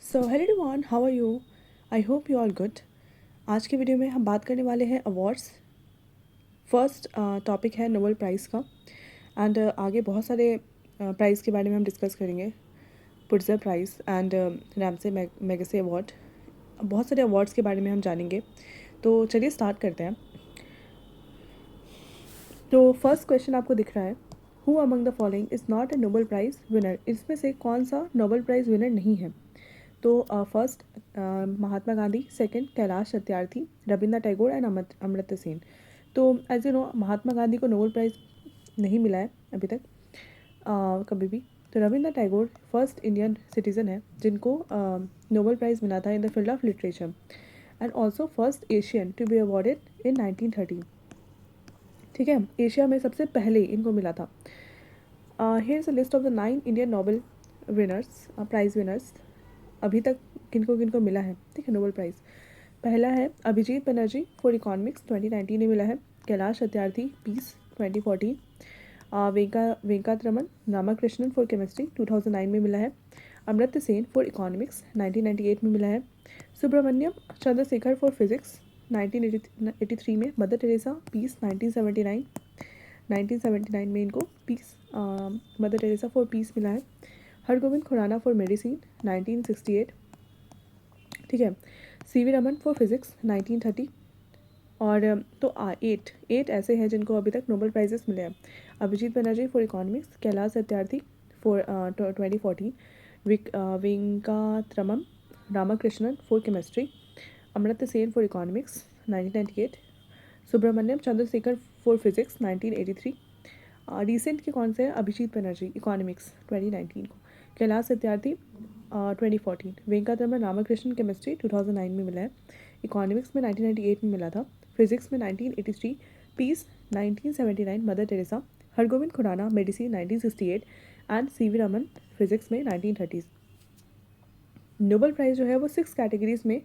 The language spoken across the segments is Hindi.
So hello everyone, how are you? I hope you all good. आज के वीडियो में हम बात करने वाले हैं अवार्ड्स। फर्स्ट टॉपिक है नोबेल प्राइज़ का एंड आगे बहुत सारे प्राइज़ के बारे में हम डिस्कस करेंगे। Pulitzer prize and Ramon Magsaysay award, बहुत सारे अवार्ड्स के बारे में हम जानेंगे। तो चलिए स्टार्ट करते हैं। तो फर्स्ट क्वेश्चन आपको दिख रहा है, who among the following is not a Nobel prize winner? इसमें से कौन सा नोबेल प्राइज़ विनर नहीं है? तो first Mahatma Gandhi, second Kailash Satyarthi, Ravindra Tagore and Amartya Sen. तो as you know, Mahatma Gandhi को नोबेल प्राइज़ नहीं मिला है अभी तक कभी भी। तो Ravindra Tagore first Indian citizen है जिनको नोबेल प्राइज़ मिला था in the field of literature and also first Asian to be awarded in 1930। ठीक है, एशिया में सबसे पहले इनको मिला था। Here is a list of the 9 Indian Nobel winners, prize winners अभी तक किनको किनको मिला है। ठीक है, नोबेल प्राइज़। पहला है अभिजीत बनर्जी फॉर इकोनॉमिक्स, 2019 में मिला है। Kailash Satyarthi peace, 2014। Venkat Ramakrishnan for chemistry, 2009 में मिला है। अमर्त्य सेन फॉर इकोनॉमिक्स, 1998 में मिला है। सुब्रमण्यम चंद्रशेखर फॉर फिजिक्स, 1983 में। मदर टेरेसा पीस, 1979 में इनको peace, mother Teresa for peace मिला है। Hargobind Khorana for medicine, 1968। ठीक है, सीवी रमन फॉर फिजिक्स, 1930। और तो 8 ऐसे हैं जिनको अभी तक नोबेल प्राइजेस मिले हैं। Abhijit Banerjee for economics, Kailash Satyarthi for 2014, Venkatraman Ramakrishnan for chemistry, Amartya Sen for economics, 1998। Subrahmanyan Chandrasekhar for physics, 1983। Recent के कौन से हैं? अभिजीत बनर्जी इकोनॉमिक्स, 2019 को। कैलाश सत्यार्थी 2014। वेंकटरमन रामाकृष्णन केमिस्ट्री, 2009 में मिला है। इकोनॉमिक्स में 1998 में मिला था। फिजिक्स में 1983। Peace 1979। Mother Teresa. Hargobind Khorana medicine, 1968 and CV Raman physics में 1930। नोबेल प्राइज़ जो है वो 6 कैटेगरीज में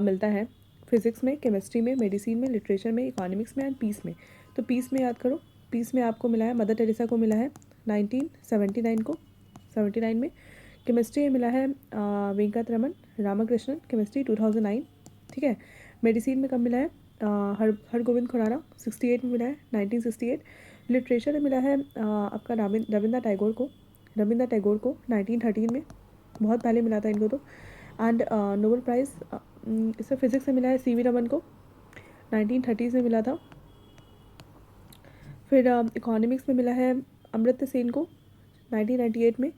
मिलता है। फिजिक्स में, केमिस्ट्री में, मेडिसिन में, लिटरेचर में, इकोनॉमिक्स में एंड पीस में। तो पीस में याद करो, पीस में आपको मिला है, मदर टेरेसा को मिला है 1979 को, 79 में। केमिस्ट्री में मिला है वेंकटरमन रामाकृष्णन केमिस्ट्री, 2009। ठीक है, मेडिसिन में कब मिला है? हरगोविंद खुराना 68 में मिला है, 1968। लिटरेचर में मिला है आपका रविंद्र टैगोर को 1913 में, बहुत पहले मिला था इनको तो। एंड नोबेल प्राइज़ इससे फिजिक्स में मिला है सीवी रमन को, 1930 में मिला था। फिर इकोनॉमिक्स में मिला है अमर्त्य सेन को 1998 में।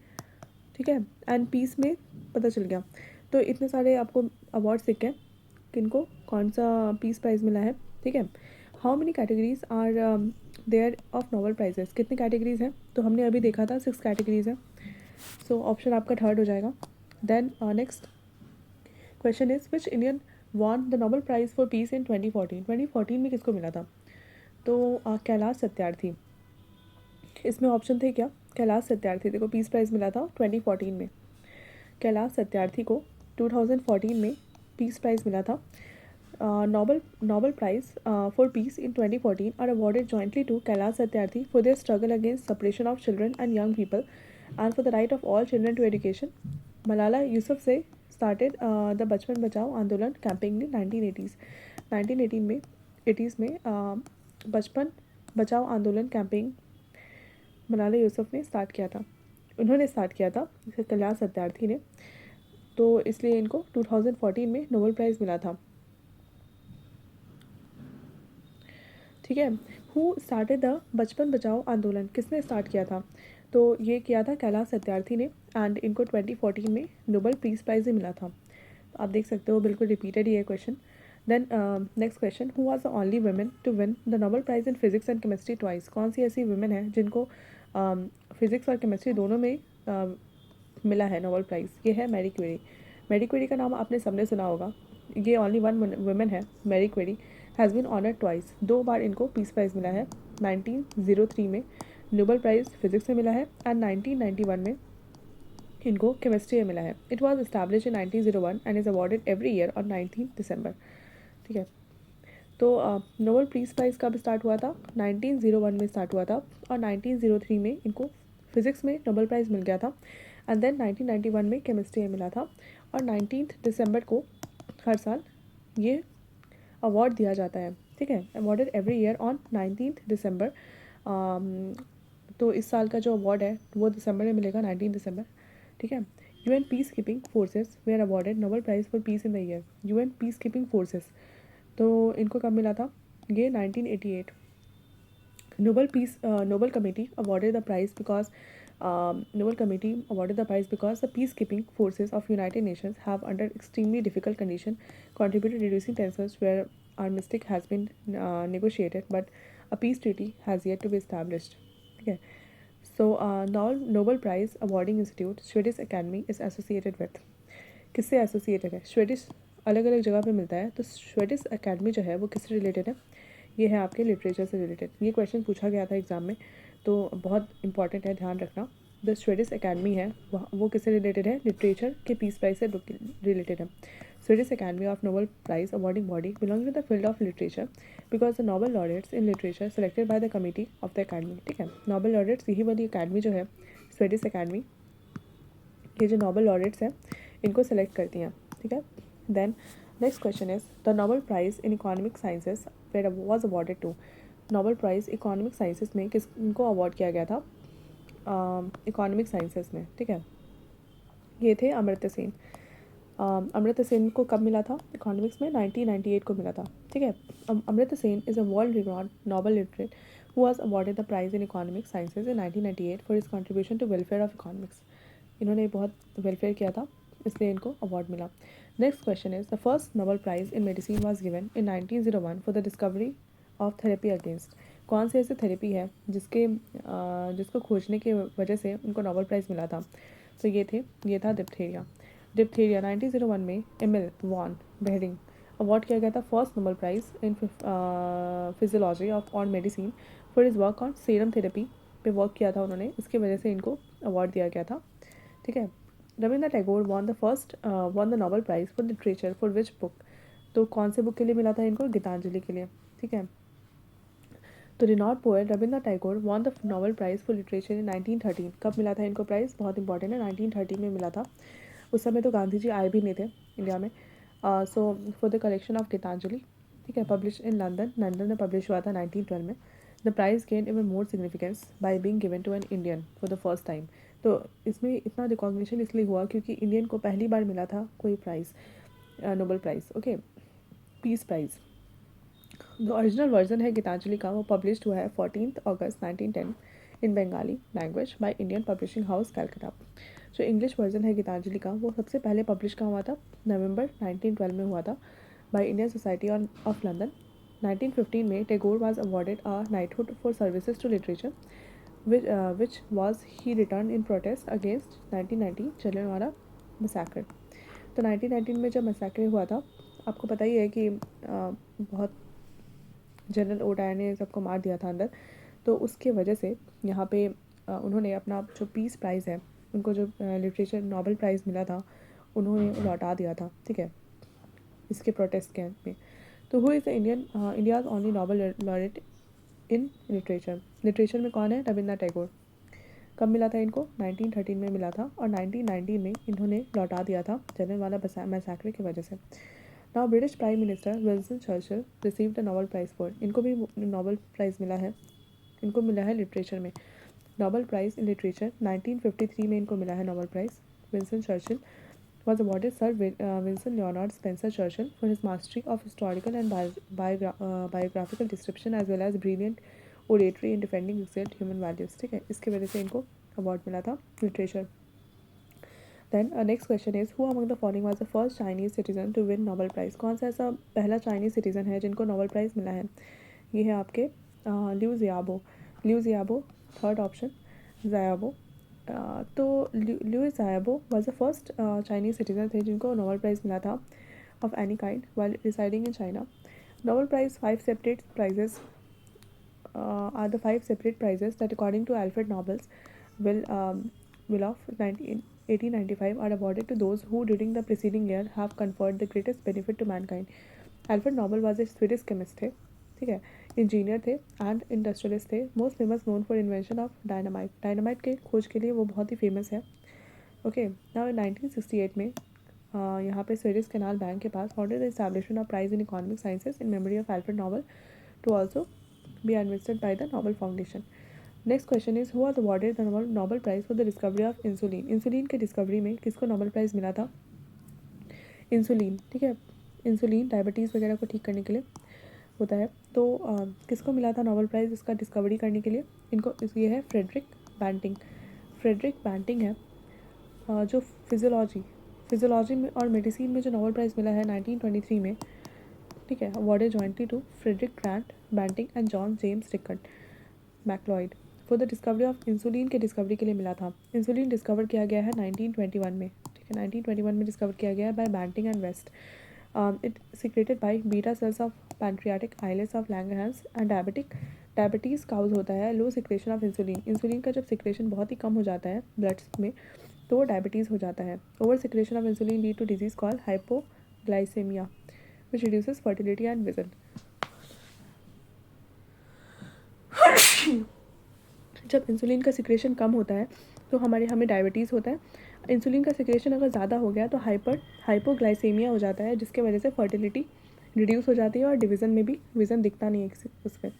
ठीक है, एंड पीस में पता चल गया। तो इतने सारे आपको अवार्ड्स दिख गए किनको कौन सा पीस प्राइज़ मिला है। ठीक है, how many categories are there of Nobel prizes? कितने कैटेगरीज हैं? तो हमने अभी देखा था 6 कैटेगरीज हैं। सो ऑप्शन आपका थर्ड हो जाएगा। Then next question is which Indian won the Nobel prize for peace in 2014? 2014 में किसको मिला था? तो कैलाश सत्यार्थी। इसमें ऑप्शन थे क्या? कैलाश सत्यार्थी, देखो पीस प्राइज़ मिला था 2014 में। कैलाश सत्यार्थी को 2014 में पीस प्राइज़ मिला था। Nobel prize for peace in 2014 are awarded jointly to Kailash Satyarthi for their struggle against separation of children and young people and for the right of all children to education. Malala Yousafzai started the बचपन बचाओ आंदोलन कैंपेन इन 1980s। 1918 में 80s में बचपन बचाओ आंदोलन कैंपेन मलाला यूसुफ ने स्टार्ट किया था, उन्होंने स्टार्ट किया था कैलाश सत्यार्थी ने। तो इसलिए इनको 2014 में नोबेल प्राइज़ मिला था। ठीक है, हु स्टार्टेड द बचपन बचाओ आंदोलन, किसने स्टार्ट किया था? तो ये किया था कैलाश सत्यार्थी ने एंड इनको 2014 में नोबेल पीस प्राइज़ ही मिला था। तो आप देख सकते हो बिल्कुल रिपीटेड ही है question. Then next question, who was the only women to win the Nobel prize in physics and chemistry twice? कौन सी ऐसी वुमेन है जिनको फिजिक्स और केमिस्ट्री दोनों में मिला है नोबेल प्राइज़? ये है मैरी क्वेरी। मैरी क्वेरी का नाम आपने सबने सुना होगा। ये ओनली वन वुमेन है, Marie Curie has been honoured twice. 2 बार इनको पीस प्राइज़ मिला है। 1903 में नोबेल प्राइज़ फिजिक्स में मिला है एंड 1991 में इनको केमिस्ट्री में मिला है। It was establish in 1901 and is awarded every year on 19 दिसंबर। ठीक है, तो नोबेल पीस प्राइज़ कब स्टार्ट हुआ था? 1901 में स्टार्ट हुआ था और 1903 में इनको फिजिक्स में नोबेल प्राइज़ मिल गया था एंड देन 1991 में केमिस्ट्री में मिला था। और 19 दिसंबर को हर साल ये अवार्ड दिया जाता है, ठीक है, अवॉर्डेड एवरी ईयर ऑन 19 दिसंबर। तो इस साल का जो अवार्ड है वो दिसंबर में मिलेगा, 19 दिसंबर, ठीक है। UN peace keeping forces were awarded Nobel prize for peace in the year. UN peace keeping forces, तो इनको कब मिला था, ये 1988। Nobel Committee awarded the prize because the peacekeeping forces of United Nations have, under extremely difficult conditions, contributed reducing tensions where armistice has been negotiated, but a peace treaty has yet to be established. Okay. So, now Nobel Prize awarding institute Swedish Academy is associated with, किससे एसोसिएटेड है, स्वेडिश, अलग अलग जगह पे मिलता है, तो स्वेडिश अकेडमी जो है वो किससे रिलेटेड है, ये है आपके लिटरेचर से रिलेटेड। ये क्वेश्चन पूछा गया था एग्जाम में, तो बहुत इंपॉर्टेंट है, ध्यान रखना। द स्वेडिश अकेडमी है वो किससे रिलेटेड है, लिटरेचर के पीस प्राइज से रिलेटेड है। Swedish academy of Nobel prize awarding body belong to the field of literature because the Nobel laureates in literature selected by the committee of the academy, ठीक है। नोबेल लॉरेट्स, यही वाली अकेडमी जो है स्वेडिश अकेडमी, ये जो नोबेल लॉरेट्स हैं इनको सेलेक्ट करती हैं, ठीक है। Then next question is the Nobel prize in economic sciences where was awarded to. Nobel prize economic sciences में किनको अवार्ड किया गया था, इकोनॉमिक साइंसेज में, ठीक है, ये थे अमर्त्य सेन। अमर्त्य सेन को कब मिला था इकोनॉमिक्स में, 1998 को मिला था, ठीक है। Amartya Sen is a world renowned Nobel laureate who was awarded the prize in economic sciences in 1998 for his contribution to welfare of economics. इन्होंने बहुत वेलफेयर किया था, इसलिए इनको अवार्ड मिला। Next question is the first Nobel prize in medicine was given in 1901 for the discovery of therapy against. कौन सी ऐसी थेरेपी है जिसको खोजने की वजह से उनको नोबेल प्राइज़ मिला था, तो ये था डिप्थीरिया। 1901 में एमिल वॉन बेहरिंग अवार्ड किया गया था first Nobel prize in physiology of on medicine for his work on serum therapy पे वर्क किया था उन्होंने, इसकी वजह से इनको अवार्ड दिया गया था, ठीक है। Ravindra Tagore won the Nobel prize for literature for which book, तो कौन से बुक के लिए मिला था इनको, गीतांजलि के लिए, ठीक है। तो renowned poet Rabindra Tagore won the Nobel prize for literature in 1913। कब मिला था इनको प्राइज़, बहुत इंपॉर्टेंट है, 1913 में मिला था। उस समय तो गांधी जी आए भी नहीं थे इंडिया में। So for the collection of Gitanjali, ठीक है, पब्लिश इन लंदन में पब्लिश हुआ था 1912 में। The prize gain even more significance by being given to an Indian for the first time. तो इसमें इतना रिकॉग्निशन इसलिए हुआ क्योंकि इंडियन को पहली बार मिला था कोई prize, Nobel prize, okay, peace prize. जो ओरिजिनल वर्जन है गीतांजलि का वो पब्लिश्ड हुआ है 14 August 1910 in Bengali language by Indian publishing house Calcutta. जो इंग्लिश वर्जन है गीतांजलि का वो सबसे पहले पब्लिश कहाँ हुआ था, नवंबर 1912 में हुआ था by Indian society of London. 1915 में Tagore was awarded a knighthood for services to literature which was he return in protest against 1990 Jallianwala massacre. तो 1919 में जब मैसेकर हुआ था, आपको पता ही है कि बहुत जनरल ओडायर ने सबको मार दिया था अंदर, तो उसके वजह से यहाँ पे उन्होंने अपना जो पीस प्राइज़ है, उनको जो लिटरेचर नोबेल प्राइज़ मिला था उन्होंने लौटा दिया था, ठीक है, इसके प्रोटेस्ट के में। तो who is the India's only Nobel laureate in literature में कौन है, रविंद्रनाथ टैगोर। कब मिला था इनको, 1913 में मिला था और 1990 में इन्होंने लौटा दिया था जलियांवाला मैसेकर की वजह से। Now British prime minister Winston Churchill received the Nobel prize for, इनको भी नोबेल प्राइज़ मिला है, इनको मिला है लिटरेचर में नोबेल प्राइज़ इन लिटरेचर। 1953 में इनको मिला है Nobel price. Winston Churchill was awarded Sir Winston Leonard Spencer Churchill for his mastery of historical and biographical description as well as brilliant oratory in defending excellent human values, ठीक है, इसकी वजह से इनको अवार्ड मिला था literature. Then next question is who among the following was the first Chinese citizen to win Nobel prize. कौन सा ऐसा पहला चाइनीज सिटीजन है जिनको नोबेल प्राइज़ मिला है, ये है आपके लिउ जियाबो, थर्ड ऑप्शन ज़ायाबो। तो Liu Xiaobo was the first Chinese citizen थे जिनको नोबेल प्राइज़ मिला था of any kind while residing in China. Nobel prize 5 separate prizes are the 5 separate prizes that according to Alfred Nobel's will of 1895 are awarded to those who during the preceding year have conferred the greatest benefit to mankind. Alfred Nobel was a Swedish chemist थे, ठीक है, इंजीनियर थे एंड इंडस्ट्रियलिस्ट थे, most famous known for invention of dynamite के खोज के लिए वो बहुत ही फेमस है, ओके। नाउ 1968 में यहाँ पे स्वेरिस कैनाल बैंक के पास order the establishment of prize in economic sciences in memory of Alfred Nobel to also be invested by the Nobel foundation. Next question is who was awarded the Nobel prize for the discovery of insulin. Insulin के डिस्कवरी में किसको नोबेल प्राइज़ मिला था? इंसुलिन, ठीक है, इंसुलिन डायबिटीज़ वगैरह को ठीक करने के लिए होता है। तो किसको मिला था नोबेल प्राइज़ इसका डिस्कवरी करने के लिए? ये है फ्रेडरिक बैंटिंग। फ्रेडरिक बैंटिंग है जो फिजियोलॉजी में और मेडिसिन में जो नोबेल प्राइज़ मिला है 1923 में, ठीक है, awarded jointly to Frederick Grant Banting and John James Rickard Macleod for the discovery of insulin के डिस्कवरी के लिए मिला था। इंसुलिन डिस्कवर किया गया है 1921 में, ठीक है, 1921 में डिस्कवर किया गया है by Banting and Best. It secreted by beta cells of pancreatic islets of Langerhans and diabetes cause होता है low secretion of insulin. Insulin का जब सिक्रेशन बहुत ही कम हो जाता है ब्लड्स में तो वो डायबिटीज़ हो जाता है। Over secretion of insulin lead to disease called hypoglycaemia which reduces fertility and vision. जब इंसुलिन का सिक्रेशन कम होता है तो हमें डायबिटीज़ होता है। इंसुलिन का सिक्रेशन अगर ज़्यादा हो गया तो हाइपोग्लाइसेमिया हो जाता है, जिसके वजह से फर्टिलिटी रिड्यूस हो जाती है और डिवीज़न में भी विज़न दिखता नहीं है उसमें।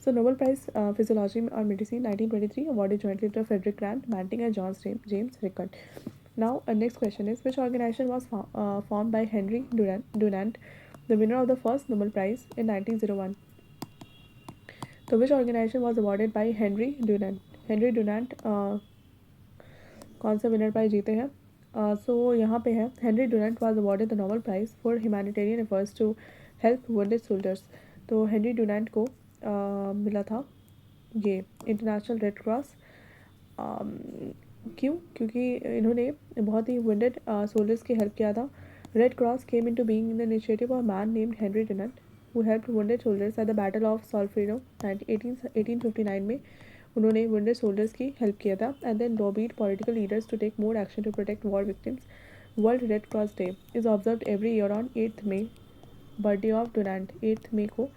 सो नोबेल प्राइज़ फिजियोलॉजी और medicine 1923 awarded jointly to Frederick Grant Banting and John James Rickard. Now next question is which organisation was form by Henry Dunant the winner of the first Nobel prize in 1901। तो which organisation was awarded by Henry Dunant. Henry Dunant कौन सा विनर प्राइज जीते हैं? सो यहाँ पे है Henry Dunant was awarded the Nobel prize for humanitarian efforts to help wounded soldiers. तो हेनरी डुनांट को मिला था ये इंटरनेशनल रेड क्रॉस। क्यों? क्योंकि इन्होंने बहुत ही वुंडेड सोल्जर्स की हेल्प किया था। Red Cross came in to being in the initiative of man named Henry Dunant who helped wounded soldiers at the Battle of Solferino 1859 में उन्होंने wounded soldiers की हेल्प किया था and then lobbied political leaders to take more action to protect war victims. World Red Cross Day is observed every year on 8th May, birthday of Dunant. 8th May को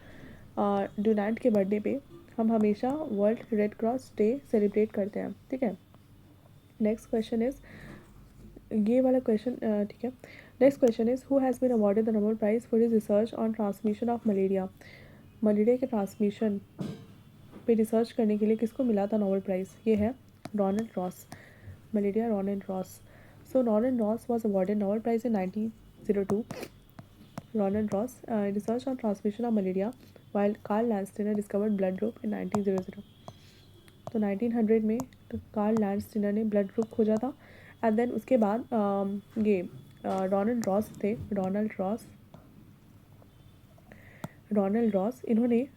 डुनांट के बर्थडे पे हम हमेशा world red cross day celebrate करते हैं, ठीक है। नेक्स्ट क्वेश्चन इज ये वाला क्वेश्चन, ठीक है। Next question is who has been awarded the Nobel prize for his research on transmission of malaria. Malaria के ट्रांसमिशन पे रिसर्च करने के लिए किसको मिला था नोबेल प्राइज़? ये है Ronald Ross. Malaria Ronald Ross. So Ronald Ross was awarded Nobel prize in 1902। Ronald Ross research on transmission of malaria while Karl Landsteiner discovered blood group in 1900। तो 1900 में तो कार्ल लैंडस्टीनर ने ब्लड ग्रुप खोजा था एंड देन उसके बाद ये रॉनल्ड रॉस थे, रॉनल्ड रॉस इन्होंने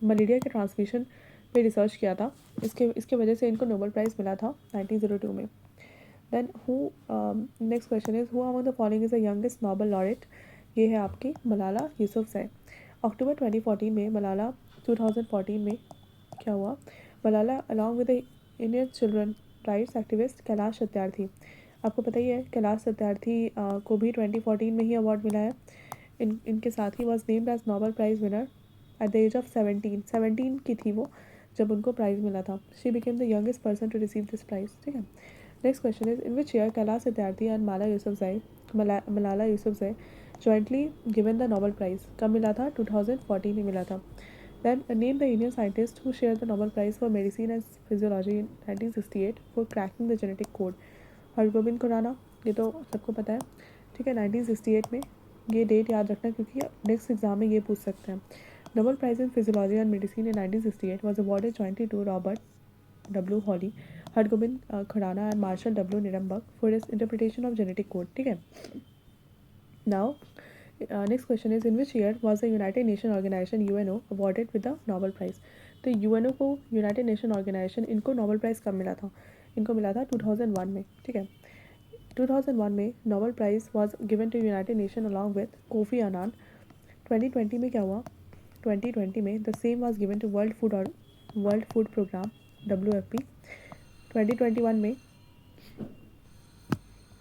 मलेरिया के ट्रांसमिशन पे रिसर्च किया था। इसके वजह से इनको नोबेल प्राइज़ मिला था 1902 में। Then who next question is who among the following is the youngest Nobel laureate. ये है आपकी मलाला यूसुफजई। अक्टूबर 2014 में मलाला 2014 में क्या हुआ? Malala along with the Indian children rights activist Kailash Satyarthi, आपको पता ही है कैलाश सत्यार्थी को भी 2014 में ही अवार्ड मिला है। इनके साथ ही was named as Nobel prize winner at the age of 17 की थी वो जब उनको प्राइज़ मिला था। She became the youngest person to receive this prize, ठीक है। Next question is in which year Kailash Satyarthi and Malala Yousafzai jointly given the Nobel prize. कब मिला था? 2014 में मिला था। Then name the Indian scientist who shared the Nobel Prize for Medicine and Physiology in 1968 for cracking the genetic code. Hargobind Khurana, ये तो सबको पता है, ठीक है। 1968 में ये डेट याद रखना क्योंकि नेक्स्ट एग्जाम में ये पूछ सकते हैं। Nobel prize in physiology and medicine in 1968 was awarded jointly to Robert W Holley, Hargobind Khorana and Marshall W Nirenberg for his interpretation of genetic code, ठीक है। Now next question is in which year was the United Nation organisation UNO awarded with the Nobel prize. तो UNO को यूनाइटेड नेशन ऑर्गेनाइजेशन इनको नोबेल प्राइज़ कब मिला था? इनको मिला था 2001 में, ठीक है। 2001 में Nobel prize was given to United Nation along with Kofi Annan. 2020 में क्या हुआ? 2020 में the same was given to World Food Programme WFP। 2021 में